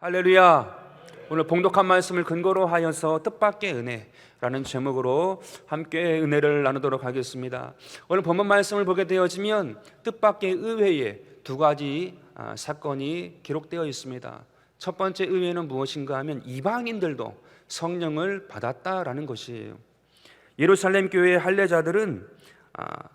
할렐루야. 오늘 봉독한 말씀을 근거로 하여서 뜻밖의 은혜라는 제목으로 함께 은혜를 나누도록 하겠습니다. 오늘 본문 말씀을 보게 되어지면 뜻밖의 의외에 두 가지 사건이 기록되어 있습니다. 첫 번째 의외는 무엇인가 하면 이방인들도 성령을 받았다라는 것이에요. 예루살렘 교회의 할례자들은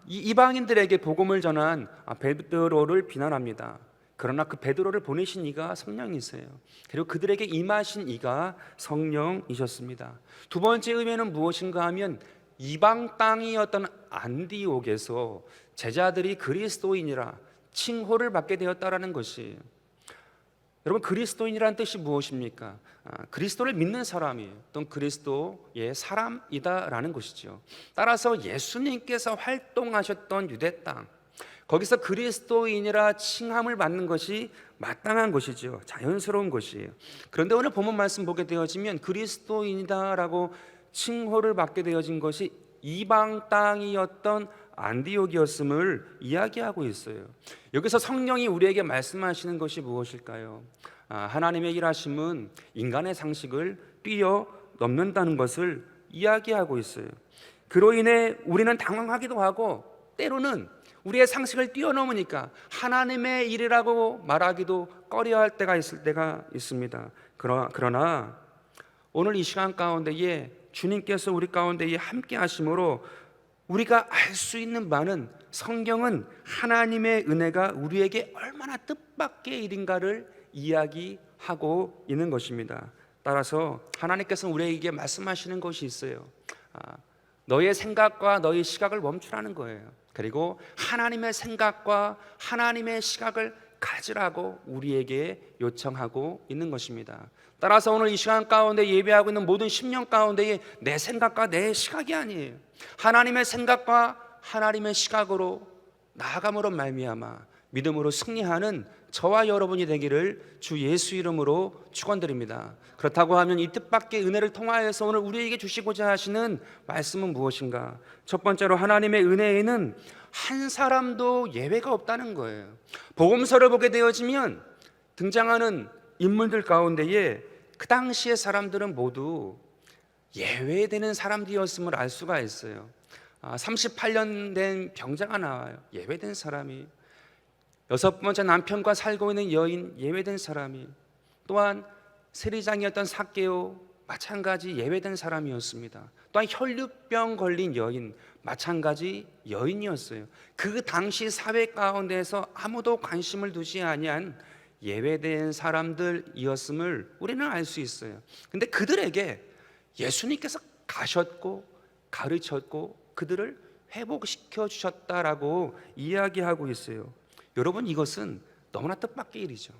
이 이방인들에게 복음을 전한 베드로를 비난합니다. 그러나 그 베드로를 보내신 이가 성령이세요. 그리고 그들에게 임하신 이가 성령이셨습니다. 두 번째 의미는 무엇인가 하면 이방 땅이었던 안디옥에서 제자들이 그리스도인이라 칭호를 받게 되었다라는 것이에요. 여러분, 그리스도인이라는 뜻이 무엇입니까? 그리스도를 믿는 사람이에요. 또는 그리스도의 사람이다라는 것이죠. 따라서 예수님께서 활동하셨던 유대 땅, 거기서 그리스도인이라 칭함을 받는 것이 마땅한 것이죠. 자연스러운 것이에요. 그런데 오늘 본문 말씀 보게 되어지면 그리스도인이다라고 칭호를 받게 되어진 것이 이방 땅이었던 안디옥이었음을 이야기하고 있어요. 여기서 성령이 우리에게 말씀하시는 것이 무엇일까요? 하나님의 일하심은 인간의 상식을 뛰어넘는다는 것을 이야기하고 있어요. 그로 인해 우리는 당황하기도 하고 때로는 우리의 상식을 뛰어넘으니까 하나님의 일이라고 말하기도 꺼려할 때가 있을 때가 있습니다. 그러나 오늘 이 시간 가운데에 주님께서 우리 가운데에 함께 하심으로 우리가 알 수 있는 바는 성경은 하나님의 은혜가 우리에게 얼마나 뜻밖의 일인가를 이야기하고 있는 것입니다. 따라서 하나님께서는 우리에게 말씀하시는 것이 있어요. 너의 생각과 너의 시각을 멈추라는 거예요. 그리고 하나님의 생각과 하나님의 시각을 가지라고 우리에게 요청하고 있는 것입니다. 따라서 오늘 이 시간 가운데 예배하고 있는 모든 심령 가운데에 내 생각과 내 시각이 아니에요. 하나님의 생각과 하나님의 시각으로 나아감으로 말미암아 믿음으로 승리하는 저와 여러분이 되기를 주 예수 이름으로 축원드립니다. 그렇다고 하면 이 뜻밖의 은혜를 통하여서 오늘 우리에게 주시고자 하시는 말씀은 무엇인가? 첫 번째로 하나님의 은혜에는 한 사람도 예외가 없다는 거예요. 복음서를 보게 되어지면 등장하는 인물들 가운데에 그 당시의 사람들은 모두 예외되는 사람들이었음을 알 수가 있어요. 38년 된 병자가 나와요. 예외된 사람이. 6번째 남편과 살고 있는 여인, 예외된 사람이. 또한 세리장이었던 삭개오, 마찬가지 예외된 사람이었습니다. 또한 혈류병 걸린 여인, 마찬가지 여인이었어요. 그 당시 사회 가운데서 아무도 관심을 두지 아니한 예외된 사람들이었음을 우리는 알 수 있어요. 근데 그들에게 예수님께서 가셨고 가르쳤고 그들을 회복시켜 주셨다라고 이야기하고 있어요. 여러분, 이것은 너무나 뜻밖의 일이죠.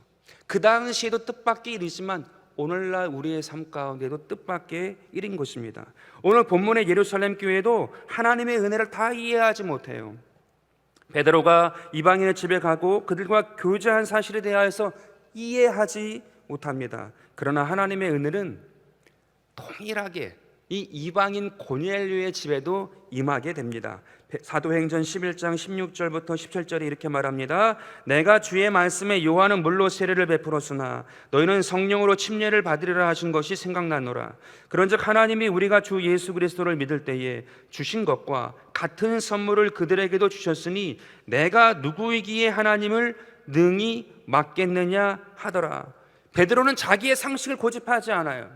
그 당시에도 뜻밖의 일이지만 오늘날 우리의 삶 가운데도 뜻밖의 일인 것입니다. 오늘 본문의 예루살렘 교회도 하나님의 은혜를 다 이해하지 못해요. 베드로가 이방인의 집에 가고 그들과 교제한 사실에 대하여서 이해하지 못합니다. 그러나 하나님의 은혜는 동일하게 이 이방인 고넬료의 집에도 임하게 됩니다. 사도행전 11장 16절부터 17절에 이렇게 말합니다. 내가 주의 말씀에 요한은 물로 세례를 베풀었으나 너희는 성령으로 침례를 받으리라 하신 것이 생각나노라. 그런즉 하나님이 우리가 주 예수 그리스도를 믿을 때에 주신 것과 같은 선물을 그들에게도 주셨으니 내가 누구이기에 하나님을 능히 맡겠느냐 하더라. 베드로는 자기의 상식을 고집하지 않아요.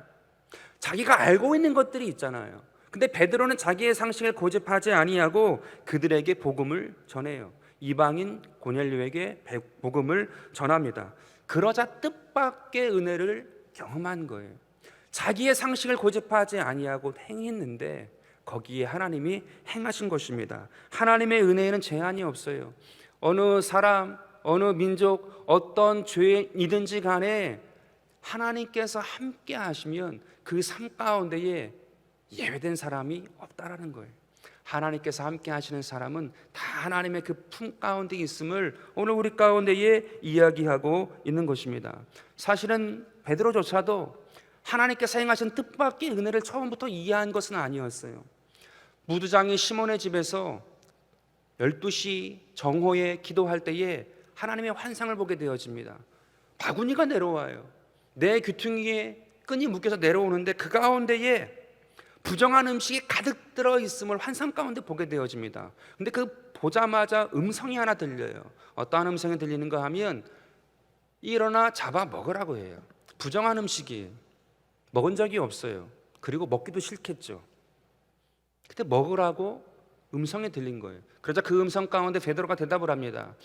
자기가 알고 있는 것들이 있잖아요. 근데 베드로는 자기의 상식을 고집하지 아니하고 그들에게 복음을 전해요. 이방인 고넬료에게 복음을 전합니다. 그러자 뜻밖의 은혜를 경험한 거예요. 자기의 상식을 고집하지 아니하고 행했는데 거기에 하나님이 행하신 것입니다. 하나님의 은혜에는 제한이 없어요. 어느 사람, 어느 민족, 어떤 죄인이든지 간에 하나님께서 함께 하시면 그 삶 가운데에 예외된 사람이 없다라는 거예요. 하나님께서 함께 하시는 사람은 다 하나님의 그 품 가운데 있음을 오늘 우리 가운데에 이야기하고 있는 것입니다. 사실은 베드로조차도 하나님께서 행하신 뜻밖의 은혜를 처음부터 이해한 것은 아니었어요. 무두장이 시몬의 집에서 12시 정오에 기도할 때에 하나님의 환상을 보게 되어집니다. 바구니가 내려와요. 내 귀퉁이에 끈이 묶여서 내려오는데 그 가운데에 부정한 음식이 가득 들어 있음을 환상 가운데 보게 되어집니다. 근데 그 보자마자 음성이 하나 들려요. 어떠한 음성이 들리는가 하면 일어나 잡아 먹으라고 해요. 부정한 음식이에요. 먹은 적이 없어요. 그리고 먹기도 싫겠죠. 그때 먹으라고 음성이 들린 거예요. 그러자 그 음성 가운데 베드로가 대답을 합니다.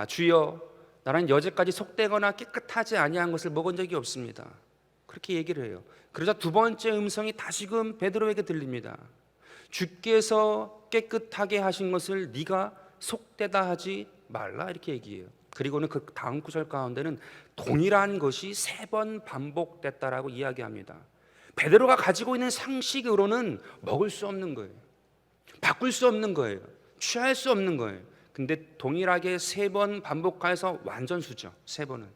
주여, 나는 여태까지 속되거나 깨끗하지 아니한 것을 먹은 적이 없습니다. 그렇게 얘기를 해요. 그러자 두 번째 음성이 다시금 베드로에게 들립니다. 주께서 깨끗하게 하신 것을 네가 속되다 하지 말라, 이렇게 얘기해요. 그리고는 그 다음 구절 가운데는 동일한 것이 3번 반복됐다라고 이야기합니다. 베드로가 가지고 있는 상식으로는 먹을 수 없는 거예요. 바꿀 수 없는 거예요. 취할 수 없는 거예요. 근데 동일하게 3번 반복해서 완전수죠. 3번은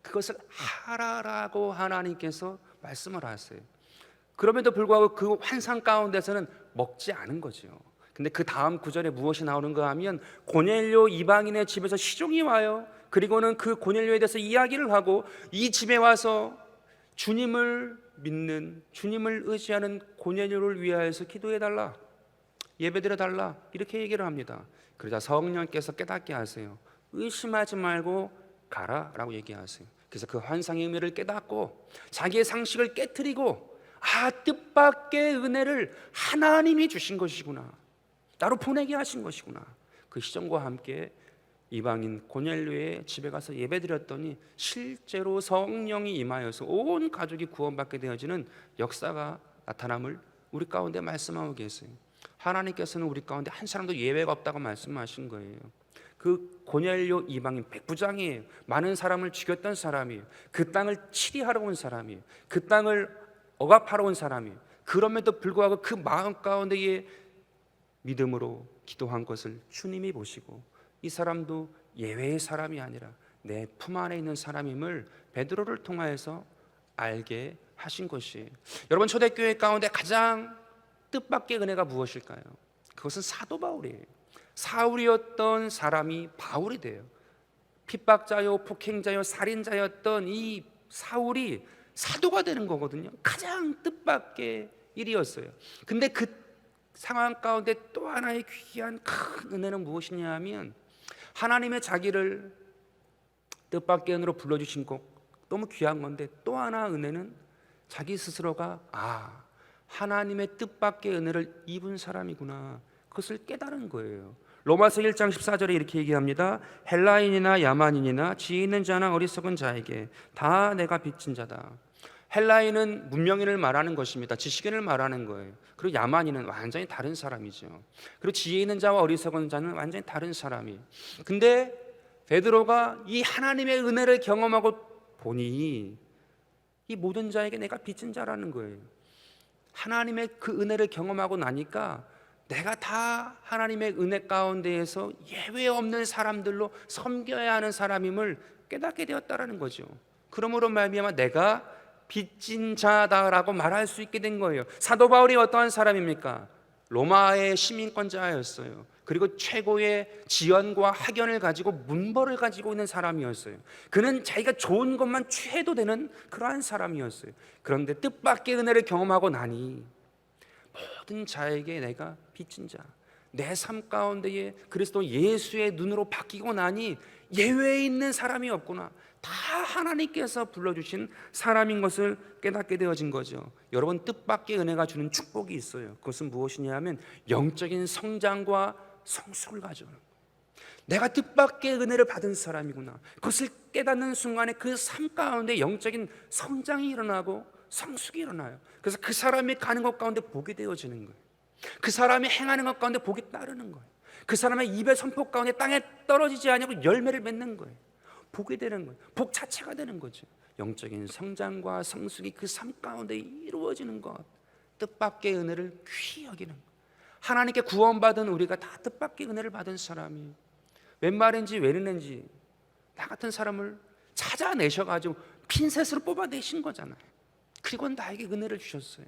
그것을 하라라고 하나님께서 말씀을 하세요. 그럼에도 불구하고 그 환상 가운데서는 먹지 않은 거죠. 근데 그 다음 구절에 무엇이 나오는가 하면 고넬료 이방인의 집에서 시종이 와요. 그리고는 그 고넬료에 대해서 이야기를 하고 이 집에 와서 주님을 믿는, 주님을 의지하는 고넬료를 위하여서 기도해달라, 예배드려달라, 이렇게 얘기를 합니다. 그러자 성령께서 깨닫게 하세요. 의심하지 말고 가라라고 얘기하세요. 그래서 그 환상의 의미를 깨닫고 자기의 상식을 깨트리고 뜻밖의 은혜를 하나님이 주신 것이구나, 나로 보내게 하신 것이구나. 그 시점과 함께 이방인 고넬료의 집에 가서 예배드렸더니 실제로 성령이 임하여서 온 가족이 구원받게 되어지는 역사가 나타남을 우리 가운데 말씀하고 계세요. 하나님께서는 우리 가운데 한 사람도 예외가 없다고 말씀하신 거예요. 그 고넬료 이방인 백부장이에요. 많은 사람을 죽였던 사람이에요. 그 땅을 치리하러 온 사람이에요. 그 땅을 억압하러 온 사람이에요. 그럼에도 불구하고 그 마음 가운데에 믿음으로 기도한 것을 주님이 보시고 이 사람도 예외의 사람이 아니라 내 품 안에 있는 사람임을 베드로를 통하여서 알게 하신 것이에요. 여러분, 초대교회 가운데 가장 뜻밖의 은혜가 무엇일까요? 그것은 사도 바울이에요. 사울이었던 사람이 바울이 돼요. 핍박자요, 폭행자요, 살인자였던 이 사울이 사도가 되는 거거든요. 가장 뜻밖의 일이었어요. 근데 그 상황 가운데 또 하나의 귀한 큰 은혜는 무엇이냐 하면 하나님의 자기를 뜻밖의 은혜로 불러주신 것 너무 귀한 건데, 또 하나 은혜는 자기 스스로가 하나님의 뜻밖의 은혜를 입은 사람이구나, 그것을 깨달은 거예요. 로마서 1장 14절에 이렇게 얘기합니다. 헬라인이나 야만인이나 지혜 있는 자나 어리석은 자에게 다 내가 빚진 자다. 헬라인은 문명인을 말하는 것입니다. 지식인을 말하는 거예요. 그리고 야만인은 완전히 다른 사람이죠. 그리고 지혜 있는 자와 어리석은 자는 완전히 다른 사람이에요. 근데 베드로가 이 하나님의 은혜를 경험하고 보니 이 모든 자에게 내가 빚진 자라는 거예요. 하나님의 그 은혜를 경험하고 나니까 내가 다 하나님의 은혜 가운데에서 예외 없는 사람들로 섬겨야 하는 사람임을 깨닫게 되었다라는 거죠. 그러므로 말미암아 내가 빚진 자다라고 말할 수 있게 된 거예요. 사도 바울이 어떠한 사람입니까? 로마의 시민권자였어요. 그리고 최고의 지연과 학연을 가지고 문벌을 가지고 있는 사람이었어요. 그는 자기가 좋은 것만 취해도 되는 그러한 사람이었어요. 그런데 뜻밖의 은혜를 경험하고 나니 모든 자에게 내가 빚진 자, 내 삶 가운데에 그리스도 예수의 눈으로 바뀌고 나니 예외에 있는 사람이 없구나, 다 하나님께서 불러주신 사람인 것을 깨닫게 되어진 거죠. 여러분, 뜻밖의 은혜가 주는 축복이 있어요. 그것은 무엇이냐 하면 영적인 성장과 성숙을 가져오는 거예요. 내가 뜻밖의 은혜를 받은 사람이구나, 그것을 깨닫는 순간에 그 삶 가운데 영적인 성장이 일어나고 성숙이 일어나요. 그래서 그 사람이 가는 것 가운데 복이 되어지는 거예요. 그 사람이 행하는 것 가운데 복이 따르는 거예요. 그 사람의 입의 선포 가운데 땅에 떨어지지 않고 열매를 맺는 거예요. 복이 되는 거예요. 복 자체가 되는 거죠. 영적인 성장과 성숙이 그 삶 가운데 이루어지는 것, 뜻밖의 은혜를 귀히 여기는 것. 하나님께 구원받은 우리가 다 뜻밖의 은혜를 받은 사람이에요. 웬 말인지 왜 이러는지 나 같은 사람을 찾아내셔가지고 핀셋으로 뽑아내신 거잖아요. 그리고 나에게 은혜를 주셨어요.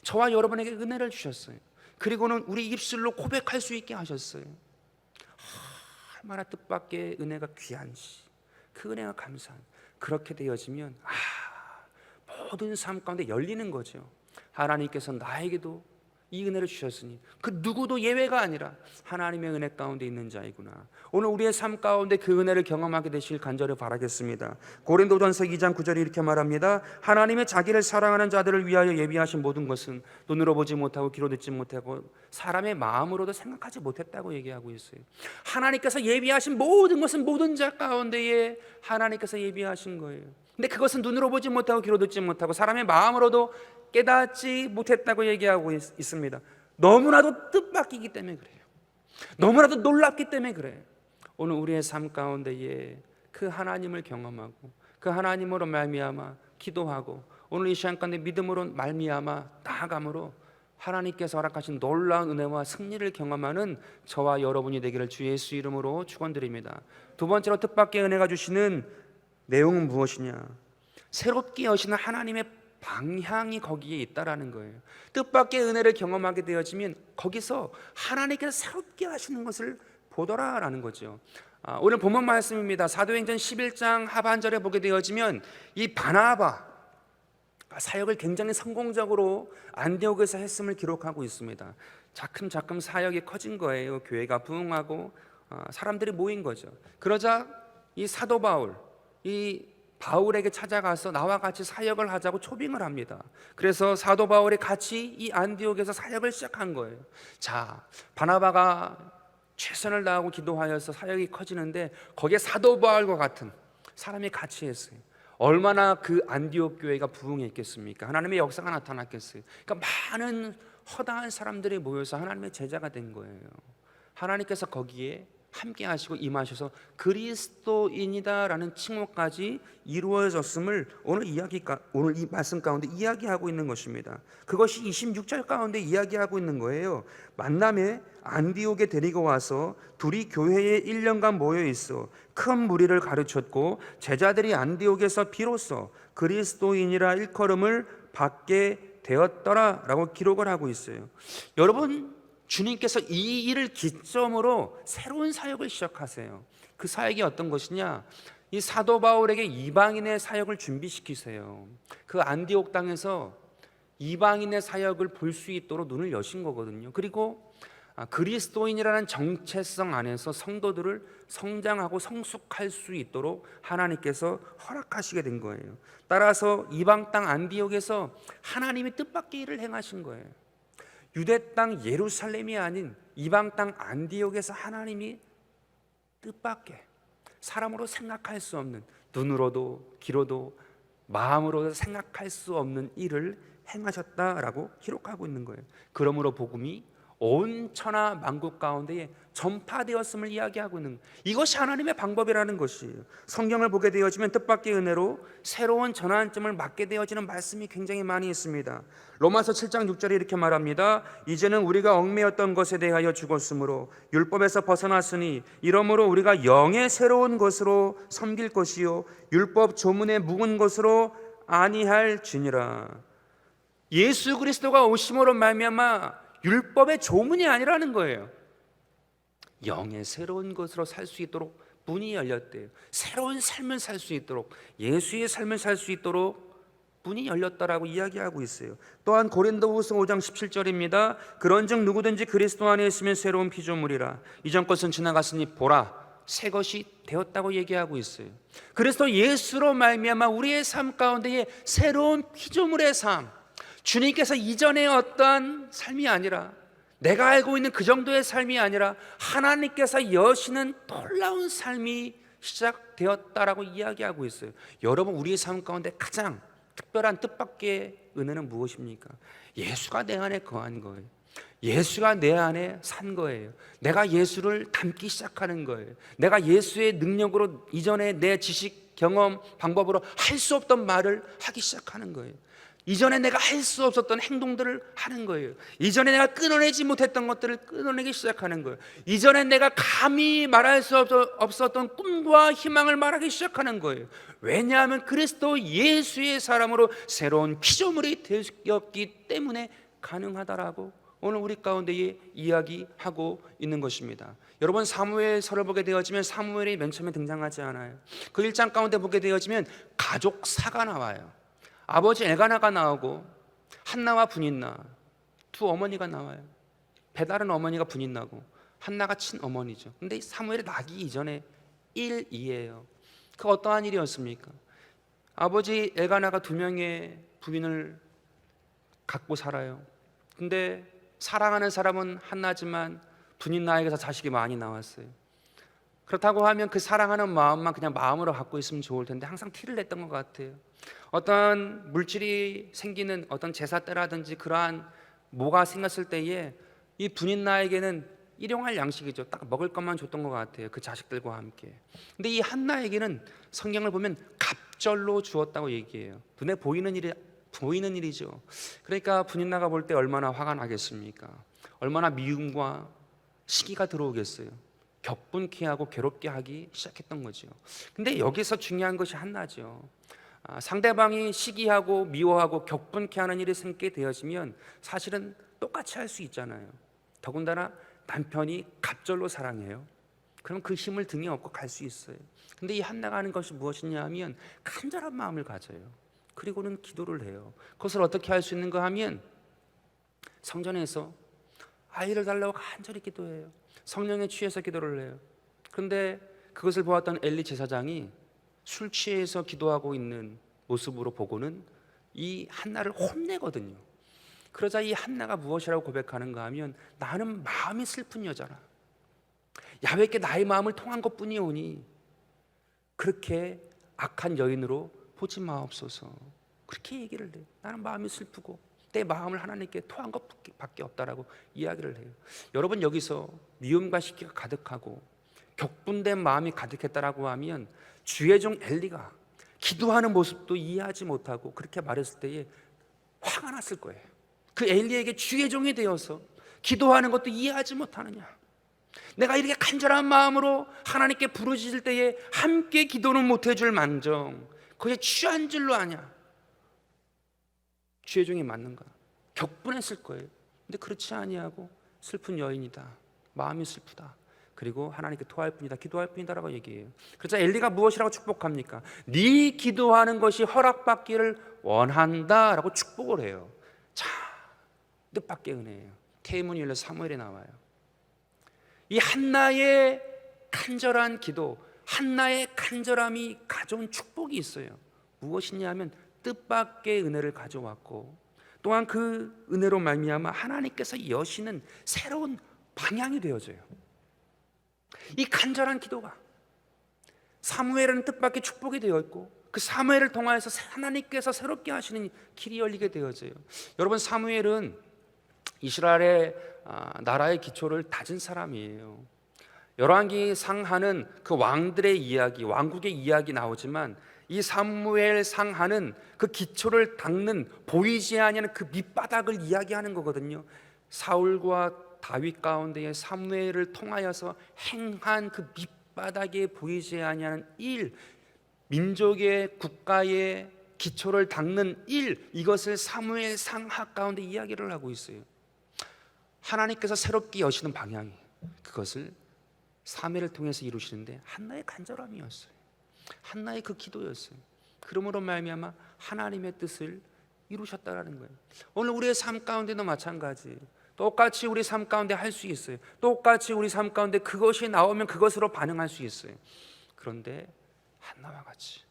저와 여러분에게 은혜를 주셨어요. 그리고는 우리 입술로 고백할 수 있게 하셨어요. 얼마나 뜻밖의 은혜가 귀한지, 그 은혜가 감사한. 그렇게 되어지면 모든 삶 가운데 열리는 거죠. 하나님께서 나에게도 이 은혜를 주셨으니 그 누구도 예외가 아니라 하나님의 은혜 가운데 있는 자이구나. 오늘 우리의 삶 가운데 그 은혜를 경험하게 되실 간절히 바라겠습니다. 고린도전서 2장 9절에 이렇게 말합니다. 하나님의 자기를 사랑하는 자들을 위하여 예비하신 모든 것은 눈으로 보지 못하고 귀로 듣지 못하고 사람의 마음으로도 생각하지 못했다고 얘기하고 있어요. 하나님께서 예비하신 모든 것은 모든 자 가운데에 하나님께서 예비하신 거예요. 근데 그것은 눈으로 보지 못하고 귀로 듣지 못하고 사람의 마음으로도 깨닫지 못했다고 얘기하고 있습니다. 너무나도 뜻밖이기 때문에 그래요. 너무나도 놀랍기 때문에 그래요. 오늘 우리의 삶 가운데에 그 하나님을 경험하고 그 하나님으로 말미암아 기도하고 오늘 이 시간 가운데 믿음으로 말미암아 나아감으로 하나님께서 허락하신 놀라운 은혜와 승리를 경험하는 저와 여러분이 되기를 주 예수 이름으로 축원드립니다. 두 번째로 뜻밖의 은혜가 주시는 내용은 무엇이냐? 새롭게 여시는 하나님의 방향이 거기에 있다라는 거예요. 뜻밖의 은혜를 경험하게 되어지면 거기서 하나님께서 새롭게 하시는 것을 보더라라는 거죠. 오늘 본문 말씀입니다. 사도행전 11장 하반절에 보게 되어지면 이 바나바 사역을 굉장히 성공적으로 안디옥에서 했음을 기록하고 있습니다. 자금자금 사역이 커진 거예요. 교회가 부흥하고 사람들이 모인 거죠. 그러자 이 사도 바울, 이 바울에게 찾아가서 나와 같이 사역을 하자고 초빙을 합니다. 그래서 사도 바울이 같이 이 안디옥에서 사역을 시작한 거예요. 자, 바나바가 최선을 다하고 기도하여서 사역이 커지는데 거기에 사도 바울과 같은 사람이 같이 했어요. 얼마나 그 안디옥 교회가 부흥했겠습니까? 하나님의 역사가 나타났겠어요. 그러니까 많은 허다한 사람들이 모여서 하나님의 제자가 된 거예요. 하나님께서 거기에 함께 하시고 임하셔서 그리스도인이다라는 칭호까지 이루어졌음을 오늘 이 말씀 가운데 이야기하고 있는 것입니다. 그것이 26절 가운데 이야기하고 있는 거예요. 만남에 안디옥에 데리고 와서 둘이 교회에 1년간 모여 있어 큰 무리를 가르쳤고 제자들이 안디옥에서 비로소 그리스도인이라 일컬음을 받게 되었더라라고 기록을 하고 있어요. 여러분, 주님께서 이 일을 기점으로 새로운 사역을 시작하세요. 그 사역이 어떤 것이냐? 이 사도 바울에게 이방인의 사역을 준비시키세요. 그 안디옥 땅에서 이방인의 사역을 볼 수 있도록 눈을 여신 거거든요. 그리고 그리스도인이라는 정체성 안에서 성도들을 성장하고 성숙할 수 있도록 하나님께서 허락하시게 된 거예요. 따라서 이방 땅 안디옥에서 하나님이 뜻밖의 일을 행하신 거예요. 유대 땅 예루살렘이 아닌 이방 땅 안디옥에서 하나님이 뜻밖의 사람으로 생각할 수 없는, 눈으로도 귀로도 마음으로도 생각할 수 없는 일을 행하셨다라고 기록하고 있는 거예요. 그러므로 복음이 온 천하 만국 가운데에 전파되었음을 이야기하고 있는, 이것이 하나님의 방법이라는 것이에요. 성경을 보게 되어지면 뜻밖의 은혜로 새로운 전환점을 맞게 되어지는 말씀이 굉장히 많이 있습니다. 로마서 7장 6절에 이렇게 말합니다. 이제는 우리가 얽매였던 것에 대하여 죽었으므로 율법에서 벗어났으니 이러므로 우리가 영의 새로운 것으로 섬길 것이요 율법 조문에 묵은 것으로 아니할지니라. 예수 그리스도가 오심으로 말미암아 율법의 조문이 아니라는 거예요. 영의 새로운 것으로 살 수 있도록 문이 열렸대요. 새로운 삶을 살 수 있도록, 예수의 삶을 살 수 있도록 문이 열렸다라고 이야기하고 있어요. 또한 고린도후서 5장 17절입니다. 그런즉 누구든지 그리스도 안에 있으면 새로운 피조물이라. 이전 것은 지나갔으니 보라 새 것이 되었다고 얘기하고 있어요. 그리스도 예수로 말미암아 우리의 삶 가운데에 새로운 피조물의 삶, 주님께서 이전의 어떠한 삶이 아니라, 내가 알고 있는 그 정도의 삶이 아니라 하나님께서 여시는 놀라운 삶이 시작되었다라고 이야기하고 있어요. 여러분, 우리의 삶 가운데 가장 특별한 뜻밖의 은혜는 무엇입니까? 예수가 내 안에 거한 거예요. 예수가 내 안에 산 거예요. 내가 예수를 닮기 시작하는 거예요. 내가 예수의 능력으로 이전에 내 지식, 경험, 방법으로 할 수 없던 말을 하기 시작하는 거예요. 이전에 내가 할 수 없었던 행동들을 하는 거예요. 이전에 내가 끊어내지 못했던 것들을 끊어내기 시작하는 거예요. 이전에 내가 감히 말할 수 없었던 꿈과 희망을 말하기 시작하는 거예요. 왜냐하면 그리스도 예수의 사람으로 새로운 피조물이 되었기 때문에 가능하다라고 오늘 우리 가운데에 이야기하고 있는 것입니다. 여러분, 사무엘서를 보게 되어지면 사무엘이 맨 처음에 등장하지 않아요. 그 1장 가운데 보게 되어지면 가족사가 나와요. 아버지 엘가나가 나오고 한나와 분인나 두 어머니가 나와요. 배다른 어머니가 분인나고 한나가 친어머니죠. 근데 사무엘이 나기 이전에 1,2예요. 그 어떠한 일이었습니까? 아버지 엘가나가 2명의 부인을 갖고 살아요. 근데 사랑하는 사람은 한나지만 분인나에게서 자식이 많이 나왔어요. 그렇다고 하면 그 사랑하는 마음만 그냥 마음으로 갖고 있으면 좋을 텐데 항상 티를 냈던 것 같아요. 어떤 물질이 생기는 어떤 제사 때라든지 그러한 뭐가 생겼을 때에 이 분인나에게는 일용할 양식이죠. 딱 먹을 것만 줬던 것 같아요. 그 자식들과 함께. 근데 이 한나에게는 성경을 보면 갑절로 주었다고 얘기해요. 눈에 보이는 일이죠. 그러니까 분인나가 볼 때 얼마나 화가 나겠습니까? 얼마나 미움과 시기가 들어오겠어요. 격분케 하고 괴롭게 하기 시작했던 거죠. 근데 여기서 중요한 것이 한나죠. 상대방이 시기하고 미워하고 격분케 하는 일이 생기게 되어지면 사실은 똑같이 할 수 있잖아요. 더군다나 남편이 갑절로 사랑해요. 그럼 그 힘을 등에 업고 갈 수 있어요. 근데 이 한나가 하는 것이 무엇이냐 하면 간절한 마음을 가져요. 그리고는 기도를 해요. 그것을 어떻게 할 수 있는가 하면 성전에서 아이를 달라고 간절히 기도해요. 성령에 취해서 기도를 해요. 그런데 그것을 보았던 엘리 제사장이 술 취해서 기도하고 있는 모습으로 보고는 이 한나를 혼내거든요. 그러자 이 한나가 무엇이라고 고백하는가 하면 나는 마음이 슬픈 여자라. 야훼께 나의 마음을 통한 것뿐이오니 그렇게 악한 여인으로 보지 마옵소서. 그렇게 얘기를 해요. 나는 마음이 슬프고 내 마음을 하나님께 토한 것밖에 없다라고 이야기를 해요. 여러분 여기서 미움과 시기가 가득하고 격분된 마음이 가득했다라고 하면 주의 종 엘리가 기도하는 모습도 이해하지 못하고 그렇게 말했을 때에 화가 났을 거예요. 그 엘리에게 주의 종이 되어서 기도하는 것도 이해하지 못하느냐? 내가 이렇게 간절한 마음으로 하나님께 부르짖을 때에 함께 기도는 못해줄 만정 그게 취한 줄로 아냐? 주의 종이 맞는가? 격분했을 거예요. 근데 그렇지 아니하고 슬픈 여인이다. 마음이 슬프다. 그리고 하나님께 토할 뿐이다. 기도할 뿐이다라고 얘기해요. 그래서 엘리가 무엇이라고 축복합니까? 네 기도하는 것이 허락받기를 원한다라고 축복을 해요. 자, 뜻밖의 은혜예요. 태문이 열려 사무엘에 나와요. 이 한나의 간절한 기도, 한나의 간절함이 가져온 축복이 있어요. 무엇이냐 하면 뜻밖의 은혜를 가져왔고 또한 그 은혜로 말미암아 하나님께서 여시는 새로운 방향이 되어져요. 이 간절한 기도가 사무엘은 뜻밖의 축복이 되어 있고 그 사무엘을 통하여서 하나님께서 새롭게 하시는 길이 열리게 되어져요. 여러분 사무엘은 이스라엘의 나라의 기초를 다진 사람이에요. 열왕기 상하는 그 왕들의 이야기, 왕국의 이야기 나오지만 이 사무엘 상하는 그 기초를 닦는 보이지 아니하는 그 밑바닥을 이야기하는 거거든요. 사울과 다윗 가운데에 사무엘을 통하여서 행한 그 밑바닥에 보이지 아니하는 일, 민족의 국가의 기초를 닦는 일, 이것을 사무엘 상하 가운데 이야기를 하고 있어요. 하나님께서 새롭게 여시는 방향이 그것을 사무엘을 통해서 이루시는데 한나의 간절함이었어요. 한나의 그 기도였어요. 그러므로 말미암아 하나님의 뜻을 이루셨다라는 거예요. 오늘 우리의 삶 가운데도 마찬가지. 똑같이 우리 삶 가운데 할 수 있어요. 똑같이 우리 삶 가운데 그것이 나오면 그것으로 반응할 수 있어요. 그런데 한나와 같이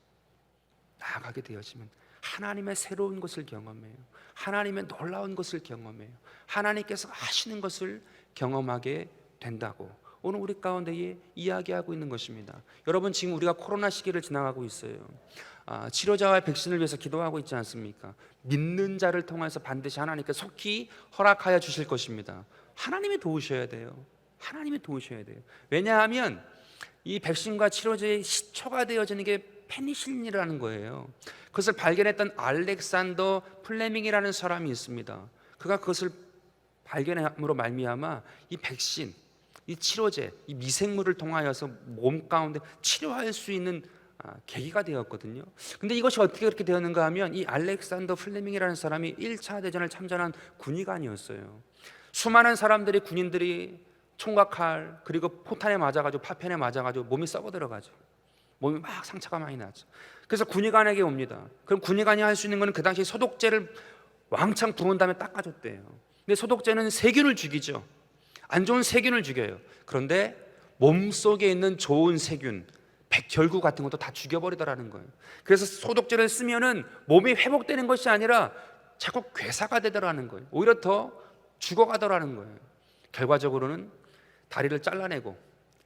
나아가게 되어지면 하나님의 새로운 것을 경험해요. 하나님의 놀라운 것을 경험해요. 하나님께서 하시는 것을 경험하게 된다고 오늘 우리 가운데에 이야기하고 있는 것입니다. 여러분 지금 우리가 코로나 시기를 지나가고 있어요. 치료자와 백신을 위해서 기도하고 있지 않습니까? 믿는 자를 통해서 반드시 하나님께 속히 허락하여 주실 것입니다. 하나님이 도우셔야 돼요. 하나님이 도우셔야 돼요. 왜냐하면 이 백신과 치료제의 시초가 되어지는 게 페니실린이라는 거예요. 그것을 발견했던 알렉산더 플레밍이라는 사람이 있습니다. 그가 그것을 발견함으로 말미암아 이 백신, 이 치료제, 이 미생물을 통하여서 몸 가운데 치료할 수 있는 계기가 되었거든요. 근데 이것이 어떻게 그렇게 되었는가 하면 이 알렉산더 플레밍이라는 사람이 1차 대전을 참전한 군의관이었어요. 수많은 사람들이 군인들이 총과 칼 그리고 포탄에 맞아가지고 파편에 맞아가지고 몸이 썩어 들어가죠. 몸이 막 상처가 많이 나죠. 그래서 군의관에게 옵니다. 그럼 군의관이 할 수 있는 것은 그 당시 소독제를 왕창 부은 다음에 닦아줬대요. 근데 소독제는 세균을 죽이죠. 안 좋은 세균을 죽여요. 그런데 몸속에 있는 좋은 세균, 백혈구 같은 것도 다 죽여버리더라는 거예요. 그래서 소독제를 쓰면은 몸이 회복되는 것이 아니라 자꾸 괴사가 되더라는 거예요. 오히려 더 죽어가더라는 거예요. 결과적으로는 다리를 잘라내고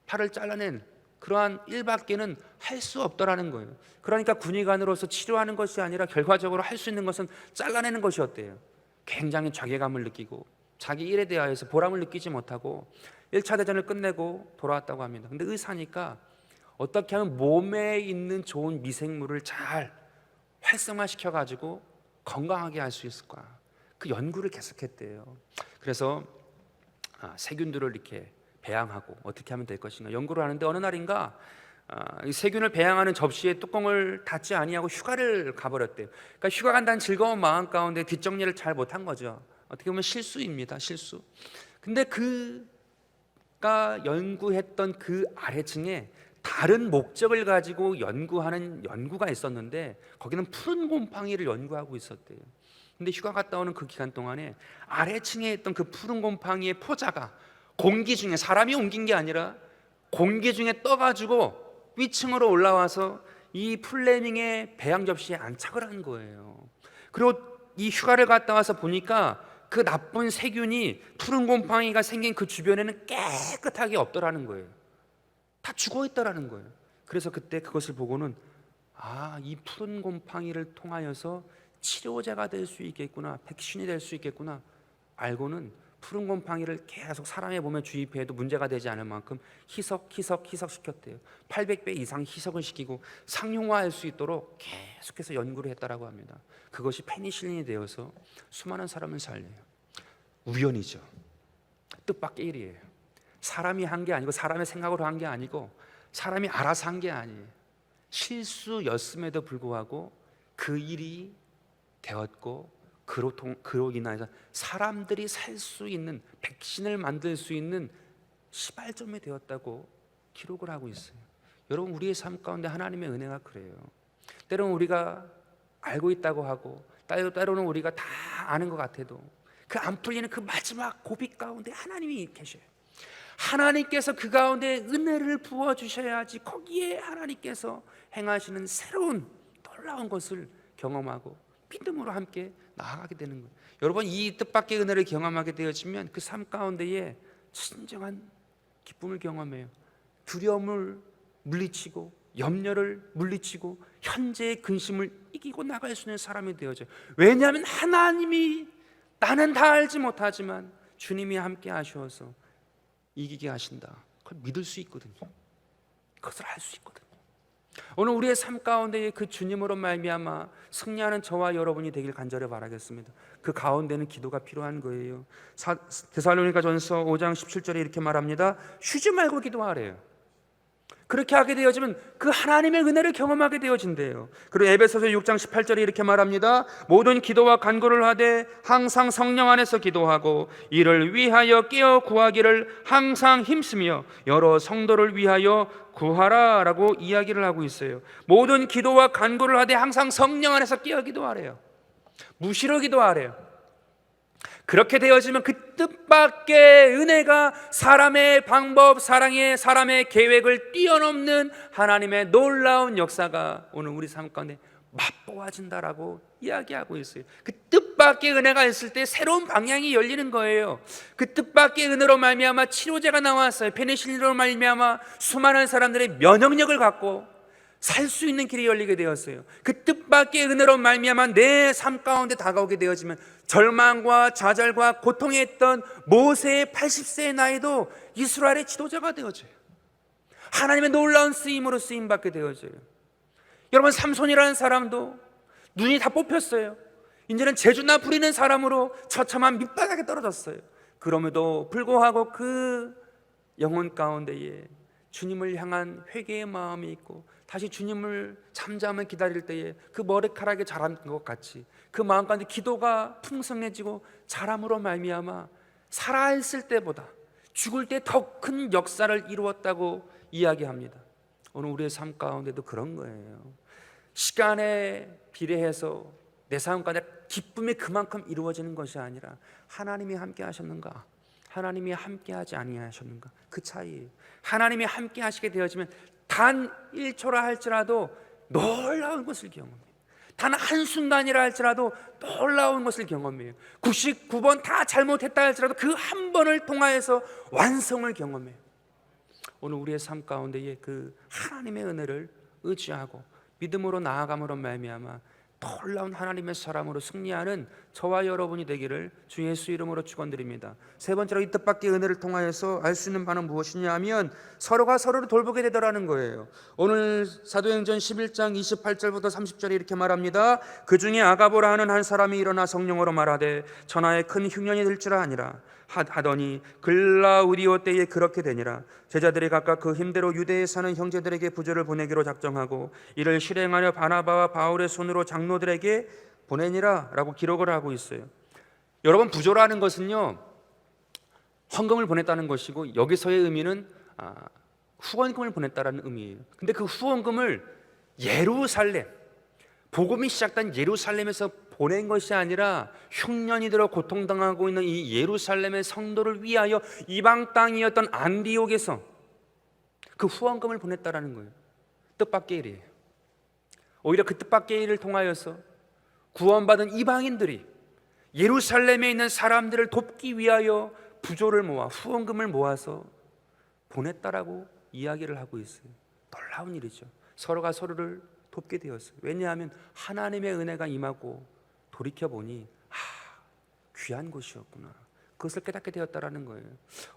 팔을 잘라낸 그러한 일밖에는 할 수 없더라는 거예요. 그러니까 군의관으로서 치료하는 것이 아니라 결과적으로 할 수 있는 것은 잘라내는 것이었대요. 굉장히 자괴감을 느끼고 자기 일에 대하여서 보람을 느끼지 못하고 1차 대전을 끝내고 돌아왔다고 합니다. 근데 의사니까 어떻게 하면 몸에 있는 좋은 미생물을 잘 활성화시켜 가지고 건강하게 할 수 있을까, 그 연구를 계속했대요. 그래서 세균들을 이렇게 배양하고 어떻게 하면 될 것인가 연구를 하는데, 어느 날인가 이 세균을 배양하는 접시에 뚜껑을 닫지 아니하고 휴가를 가버렸대요. 그러니까 휴가 간다는 즐거운 마음 가운데 뒷정리를 잘 못한 거죠. 어떻게 보면 실수입니다, 실수. 근데 그가 연구했던 그 아래층에 다른 목적을 가지고 연구하는 연구가 있었는데 거기는 푸른 곰팡이를 연구하고 있었대요. 근데 휴가 갔다 오는 그 기간 동안에 아래층에 있던 그 푸른 곰팡이의 포자가 공기 중에, 사람이 옮긴 게 아니라 공기 중에 떠가지고 위층으로 올라와서 이 플래밍의 배양 접시에 안착을 한 거예요. 그리고 이 휴가를 갔다 와서 보니까 그 나쁜 세균이 푸른 곰팡이가 생긴 그 주변에는 깨끗하게 없더라는 거예요. 다 죽어 있더라는 거예요. 그래서 그때 그것을 보고는 이 푸른 곰팡이를 통하여서 치료제가 될 수 있겠구나, 백신이 될 수 있겠구나 알고는 푸른 곰팡이를 계속 사람의 몸에 주입해도 문제가 되지 않을 만큼 희석시켰대요. 800배 이상 희석을 시키고 상용화할 수 있도록 계속해서 연구를 했다라고 합니다. 그것이 페니실린이 되어서 수많은 사람을 살려요. 우연이죠. 뜻밖의 일이에요. 사람이 한 게 아니고, 사람의 생각으로 한 게 아니고, 사람이 알아서 한 게 아니에요. 실수였음에도 불구하고 그 일이 되었고, 그로 인해서 사람들이 살 수 있는, 백신을 만들 수 있는 시발점이 되었다고 기록을 하고 있어요. 여러분, 우리의 삶 가운데 하나님의 은혜가 그래요. 때로는 우리가 알고 있다고 하고, 때로는 우리가 다 아는 것 같아도 그 안 풀리는 그 마지막 고비 가운데 하나님이 계셔요. 하나님께서 그 가운데 은혜를 부어주셔야지 거기에 하나님께서 행하시는 새로운 놀라운 것을 경험하고 믿음으로 함께 나아가게 되는 거예요. 여러분, 이 뜻밖의 은혜를 경험하게 되어지면 그 삶 가운데에 진정한 기쁨을 경험해요. 두려움을 물리치고 염려를 물리치고 현재의 근심을 이기고 나갈 수 있는 사람이 되어져요. 왜냐하면 하나님이, 나는 다 알지 못하지만 주님이 함께 하셔서 이기게 하신다. 그걸 믿을 수 있거든요. 그것을 알 수 있거든요. 오늘 우리의 삶 가운데 그 주님으로 말미암아 승리하는 저와 여러분이 되길 간절히 바라겠습니다. 그 가운데는 기도가 필요한 거예요. 데살로니가전서 5장 17절에 이렇게 말합니다. 쉬지 말고 기도하래요. 그렇게 하게 되어지면 그 하나님의 은혜를 경험하게 되어진대요. 그리고 에베소서 6장 18절에 이렇게 말합니다. 모든 기도와 간구를 하되 항상 성령 안에서 기도하고 이를 위하여 깨어 구하기를 항상 힘쓰며 여러 성도를 위하여 구하라 라고 이야기를 하고 있어요. 모든 기도와 간구를 하되 항상 성령 안에서 깨어 기도하래요. 무시로 기도하래요. 그렇게 되어지면 그 뜻밖의 은혜가 사람의 방법, 사람의 계획을 뛰어넘는 하나님의 놀라운 역사가 오늘 우리 삶 가운데 맛보아진다라고 이야기하고 있어요. 그 뜻밖의 은혜가 있을 때 새로운 방향이 열리는 거예요. 그 뜻밖의 은혜로 말미암아 치료제가 나왔어요. 페니실린으로 말미암아 수많은 사람들의 면역력을 갖고 살 수 있는 길이 열리게 되었어요. 그 뜻밖의 은혜로 말미암아 내 삶 가운데 다가오게 되어지면 절망과 좌절과 고통에 있던 모세의 80세의 나이도 이스라엘의 지도자가 되어져요. 하나님의 놀라운 쓰임으로 쓰임받게 되어져요. 여러분, 삼손이라는 사람도 눈이 다 뽑혔어요. 이제는 재주나 부리는 사람으로 처참한 밑바닥에 떨어졌어요. 그럼에도 불구하고 그 영혼 가운데에 주님을 향한 회개의 마음이 있고 다시 주님을 잠잠히 기다릴 때에 그 머리카락이 자란 것 같이 그 마음 가운데 기도가 풍성해지고 자람으로 말미암아 살아있을 때보다 죽을 때 더 큰 역사를 이루었다고 이야기합니다. 오늘 우리의 삶 가운데도 그런 거예요. 시간에 비례해서 내 삶 가운데 기쁨이 그만큼 이루어지는 것이 아니라 하나님이 함께 하셨는가, 하나님이 함께 하지 아니하셨는가, 그 차이예요. 하나님이 함께 하시게 되어지면 단 1초라 할지라도 놀라운 것을 경험해요. 단 한순간이라 할지라도 놀라운 것을 경험해요. 99번 다 잘못했다 할지라도 그 한 번을 통하여서 완성을 경험해요. 오늘 우리의 삶 가운데에 그 하나님의 은혜를 의지하고 믿음으로 나아감으로 말미암아 놀라운 하나님의 사람으로 승리하는 저와 여러분이 되기를 주 예수 이름으로 축원드립니다. 세 번째로 이 뜻밖의 은혜를 통하여서 알 수 있는 바는 무엇이냐 하면 서로가 서로를 돌보게 되더라는 거예요. 오늘 사도행전 11장 28절부터 30절에 이렇게 말합니다. 그 중에 아가보라 하는 한 사람이 일어나 성령으로 말하되 천하에 큰 흉년이 될 줄 아니라 하더니 글라우디오 때에 그렇게 되니라. 제자들이 각각 그 힘대로 유대에 사는 형제들에게 부조를 보내기로 작정하고 이를 실행하려 바나바와 바울의 손으로 장로들에게 보내니라 라고 기록을 하고 있어요. 여러분, 부조라는 것은요, 헌금을 보냈다는 것이고 여기서의 의미는 후원금을 보냈다라는 의미예요. 근데 그 후원금을 예루살렘, 복음이 시작된 예루살렘에서 보낸 것이 아니라 흉년이 들어 고통당하고 있는 이 예루살렘의 성도를 위하여 이방 땅이었던 안디옥에서 그 후원금을 보냈다라는 거예요. 뜻밖의 일이에요. 오히려 그 뜻밖의 일을 통하여서 구원받은 이방인들이 예루살렘에 있는 사람들을 돕기 위하여 부조를 모아 후원금을 모아서 보냈다라고 이야기를 하고 있어요. 놀라운 일이죠. 서로가 서로를 돕게 되었어요. 왜냐하면 하나님의 은혜가 임하고 돌이켜보니 귀한 곳이었구나, 그것을 깨닫게 되었다라는 거예요.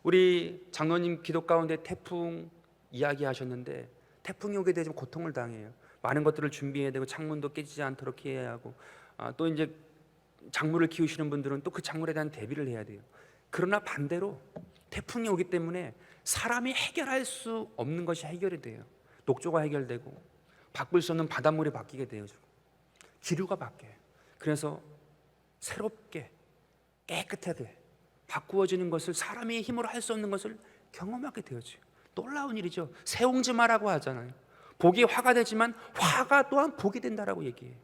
우리 장로님 기도 가운데 태풍 이야기하셨는데 태풍이 오게 되면 고통을 당해요. 많은 것들을 준비해야 되고 창문도 깨지지 않도록 해야 하고 또 이제 작물을 키우시는 분들은 또 그 작물에 대한 대비를 해야 돼요. 그러나 반대로 태풍이 오기 때문에 사람이 해결할 수 없는 것이 해결이 돼요. 녹조가 해결되고 바꿀 수 없는 바닷물이 바뀌게 되어지고 기류가 바뀌어요. 그래서 새롭게 깨끗하게 바꾸어지는 것을 사람의 힘으로 할 수 없는 것을 경험하게 되어져요. 놀라운 일이죠. 새옹지마라고 하잖아요. 복이 화가 되지만 화가 또한 복이 된다라고 얘기해요.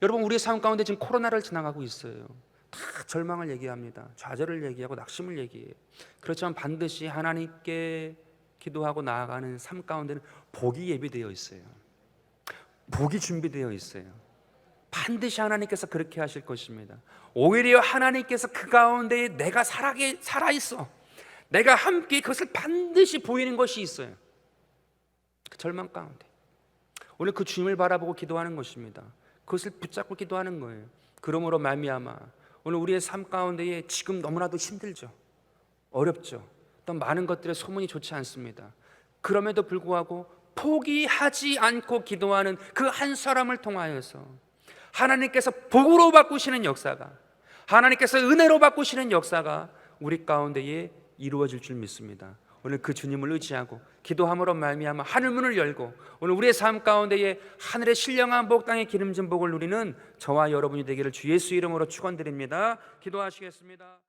여러분, 우리의 삶 가운데 지금 코로나를 지나가고 있어요. 다 절망을 얘기합니다. 좌절을 얘기하고 낙심을 얘기해요. 그렇지만 반드시 하나님께 기도하고 나아가는 삶 가운데는 복이 예비되어 있어요. 복이 준비되어 있어요. 반드시 하나님께서 그렇게 하실 것입니다. 오히려 하나님께서 그 가운데에 내가 살아있어, 내가 함께 그것을 반드시 보이는 것이 있어요. 그 절망 가운데 오늘 그 주님을 바라보고 기도하는 것입니다. 그것을 붙잡고 기도하는 거예요. 그러므로 말미암아 오늘 우리의 삶 가운데에 지금 너무나도 힘들죠, 어렵죠, 또 많은 것들의 소문이 좋지 않습니다. 그럼에도 불구하고 포기하지 않고 기도하는 그 한 사람을 통하여서 하나님께서 복으로 바꾸시는 역사가, 하나님께서 은혜로 바꾸시는 역사가 우리 가운데에 이루어질 줄 믿습니다. 오늘 그 주님을 의지하고 기도함으로 말미암아 하늘문을 열고 오늘 우리의 삶 가운데에 하늘의 신령한 복, 땅의 기름진 복을 누리는 저와 여러분이 되기를 주 예수 이름으로 축원드립니다. 기도하시겠습니다.